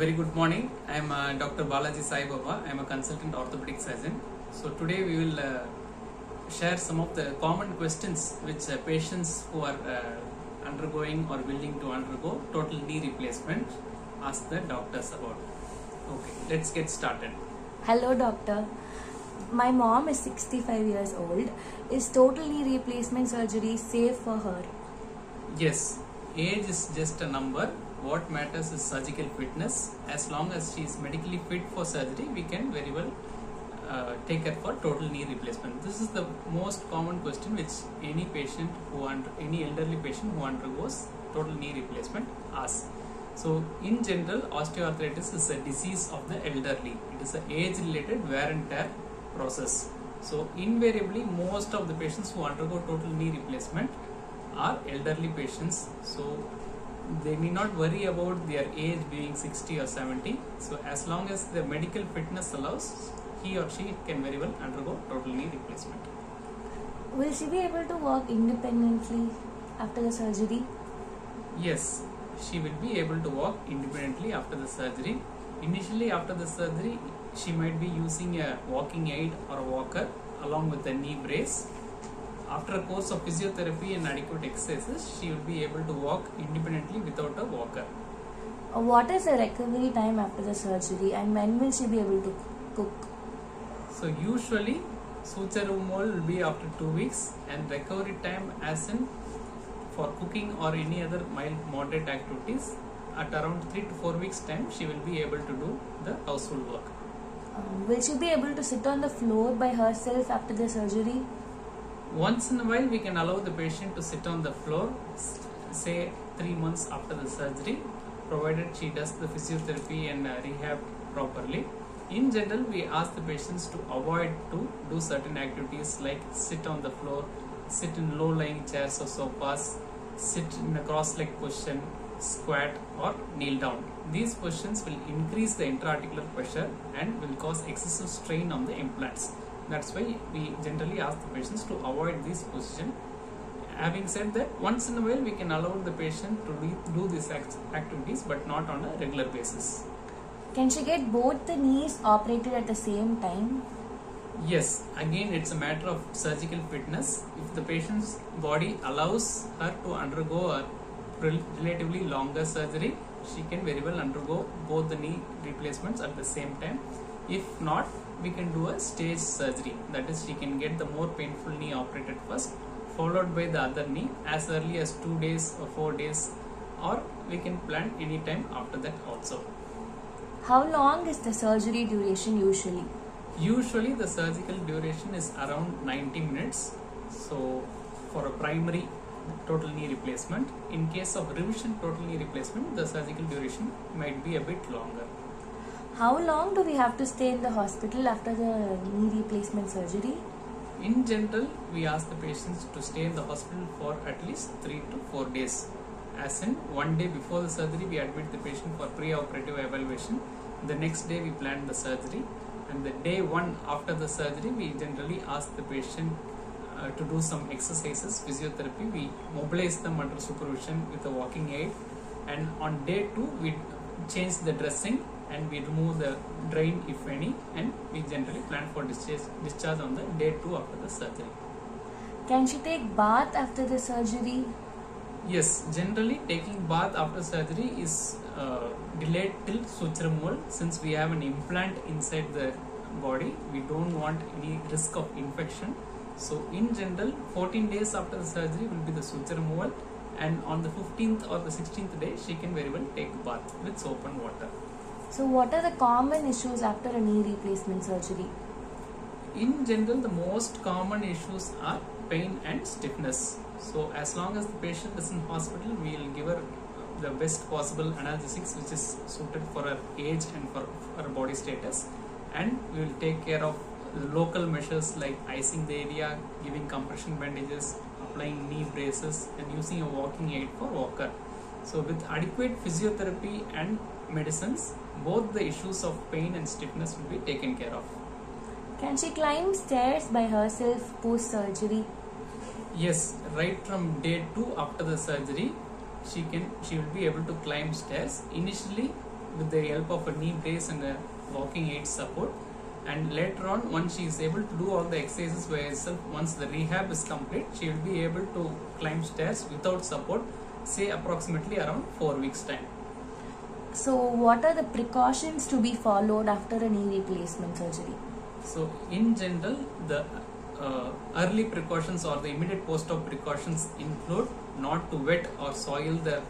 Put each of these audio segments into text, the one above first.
Very good morning. I am Dr. Balaji Sai Baba. I am a consultant orthopedic surgeon. So today we will share some of the common questions which patients who are undergoing or willing to undergo total knee replacement ask the doctors about. Okay, let's get started. Hello, doctor. My mom is 65 years old. Is total knee replacement surgery safe for her? Yes, age is just a number. What matters is surgical fitness. As long as she is medically fit for surgery, we can very well take her for total knee replacement. This is the most common question which any patient any elderly patient who undergoes total knee replacement asks. So in general, osteoarthritis is a disease of the elderly. It is an age-related wear and tear process. So invariably, most of the patients who undergo total knee replacement are elderly patients. So they need not worry about their age being 60 or 70. So as long as the medical fitness allows, he or she can very well undergo total knee replacement. Will she be able to walk independently after the surgery? Yes, she will be able to walk independently after the surgery. Initially after the surgery, she might be using a walking aid or a walker along with a knee brace. After a course of physiotherapy and adequate exercises, she will be able to walk independently without a walker. What is the recovery time after the surgery, and when will she be able to cook? So usually suture removal will be after 2 weeks, and recovery time as in for cooking or any other mild moderate activities at around 3 to 4 weeks time she will be able to do the household work. Will she be able to sit on the floor by herself after the surgery? Once in a while we can allow the patient to sit on the floor, say 3 months after the surgery, provided she does the physiotherapy and rehab properly. In general, we ask the patients to avoid to do certain activities like sit on the floor, sit in low-lying chairs or sofas, sit in a cross-leg position, squat or kneel down. These positions will increase the intra-articular pressure and will cause excessive strain on the implants. That's why we generally ask the patients to avoid this position. Having said that, once in a while we can allow the patient to do these activities, but not on a regular basis. Can she get both the knees operated at the same time? Yes, again it's a matter of surgical fitness. If the patient's body allows her to undergo a relatively longer surgery, she can very well undergo both the knee replacements at the same time. If not, we can do a stage surgery. That is, she can get the more painful knee operated first, followed by the other knee as early as 2 days or 4 days, or we can plan any time after that also. How long is the surgery duration usually? Usually the surgical duration is around 90 minutes. So for a primary total knee replacement, in case of revision total knee replacement, the surgical duration might be a bit longer. How long do we have to stay in the hospital after the knee replacement surgery? In general, we ask the patients to stay in the hospital for at least 3 to 4 days. As in, 1 day before the surgery, we admit the patient for pre-operative evaluation. The next day, we plan the surgery. And the day 1 after the surgery, we generally ask the patient to do some exercises, physiotherapy. We mobilize them under supervision with a walking aid. And on day 2, we change the dressing and we remove the drain if any, and we generally plan for discharge on the day 2 after the surgery. Can she take bath after the surgery? Yes, generally taking bath after surgery is delayed till suture removal. Since we have an implant inside the body, we don't want any risk of infection. So in general, 14 days after the surgery will be the suture removal, and on the 15th or the 16th day she can very well take bath with soap and water. So what are the common issues after a knee replacement surgery? In general, the most common issues are pain and stiffness. So as long as the patient is in hospital, we will give her the best possible analgesics which is suited for her age and for her body status, and we will take care of the local measures like icing the area, giving compression bandages, applying knee braces, and using a walking aid for walker. So with adequate physiotherapy and medicines, both the issues of pain and stiffness will be taken care of. Can she climb stairs by herself post surgery? Yes, right from day 2 after the surgery, she will be able to climb stairs. Initially, with the help of a knee brace and a walking aid support. And later on, once she is able to do all the exercises by herself, once the rehab is complete, she will be able to climb stairs without support, say approximately around 4 weeks time. So what are the precautions to be followed after a knee replacement surgery? So in general, the early precautions or the immediate post-op precautions include not to wet or soil the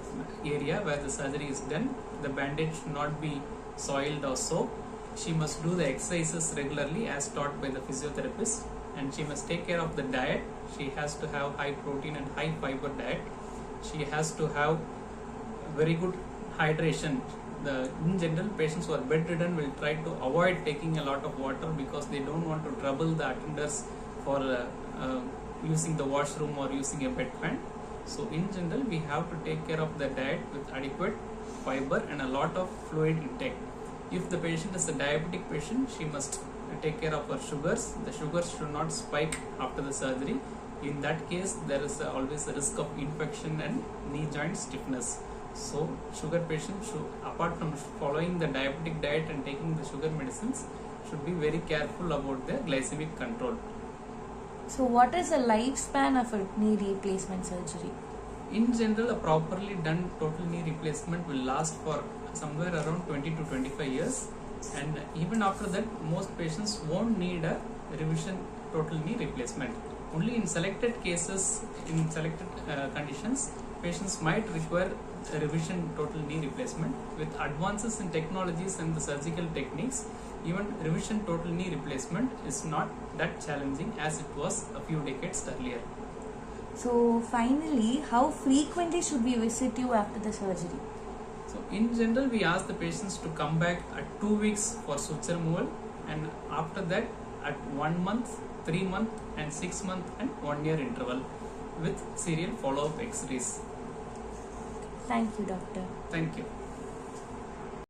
area where the surgery is done. The bandage should not be soiled or soaked. She must do the exercises regularly as taught by the physiotherapist, and she must take care of the diet. She has to have high protein and high fiber diet. She has to have very good hydration. In general, patients who are bedridden will try to avoid taking a lot of water because they don't want to trouble the attenders for using the washroom or using a bed fan. So in general, we have to take care of the diet with adequate fiber and a lot of fluid intake. If the patient is a diabetic patient, she must take care of her sugars. The sugars should not spike after the surgery. In that case, there is always a risk of infection and knee joint stiffness. So sugar patients should, apart from following the diabetic diet and taking the sugar medicines, should be very careful about their glycemic control. So what is the lifespan of a knee replacement surgery? In general, a properly done total knee replacement will last for somewhere around 20 to 25 years, and even after that, most patients won't need a revision total knee replacement. Only in selected cases, in selected conditions, patients might require a revision total knee replacement. With advances in technologies and the surgical techniques, even revision total knee replacement is not that challenging as it was a few decades earlier. So finally, how frequently should we visit you after the surgery? So in general, we ask the patients to come back at 2 weeks for suture removal, and after that at 1 month, 3 month and 6 month and 1 year interval with serial follow-up x-rays. Thank you, doctor. Thank you.